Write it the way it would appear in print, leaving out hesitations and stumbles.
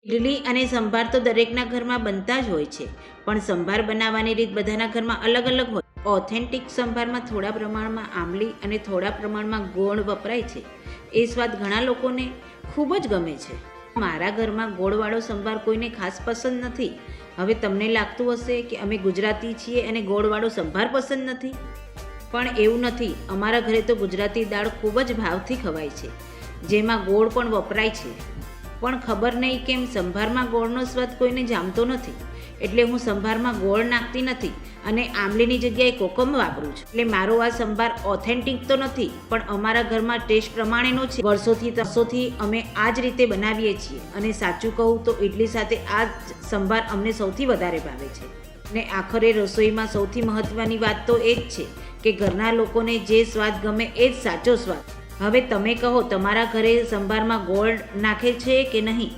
ઇડલી અને સંભાર તો દરેકના ઘરમાં બનતા જ હોય છે, પણ સંભાર બનાવવાની રીત બધાના ઘરમાં અલગ અલગ હોય. ઓથેન્ટિક સંભારમાં થોડા પ્રમાણમાં આંબલી અને થોડા પ્રમાણમાં ગોળ વપરાય છે. એ સ્વાદ ઘણા લોકોને ખૂબ જ ગમે છે. મારા ઘરમાં ગોળવાળો સંભાર કોઈને ખાસ પસંદ નથી. હવે તમને લાગતું હશે કે અમે ગુજરાતી છીએ અને ગોળવાળો સંભાર પસંદ નથી, પણ એવું નથી. અમારા ઘરે તો ગુજરાતી દાળ ખૂબ જ ભાવથી ખવાય છે, જેમાં ગોળ પણ વપરાય છે. પણ ખબર નહીં કેમ સંભારમાં ગોળનો સ્વાદ કોઈને જામતો નથી, એટલે હું સંભારમાં ગોળ નાખતી નથી અને આંબલીની જગ્યાએ કોકમ વાપરું છું. એટલે મારો આ સંભાર ઓથેન્ટિક તો નથી, પણ અમારા ઘરમાં ટેસ્ટ પ્રમાણેનો છે. વર્ષોથી અમે આ જ રીતે બનાવીએ છીએ, અને સાચું કહું તો ઇડલી સાથે આ જ સંભાર અમને સૌથી વધારે ભાવે છે. અને આખરે રસોઈમાં સૌથી મહત્ત્વની વાત તો એ જ છે કે ઘરના લોકોને જે સ્વાદ ગમે એ જ સાચો સ્વાદ. હવે તમે કહો, તમારા ઘરે સંભારમાં ગોળ નાખે છે કે નહીં?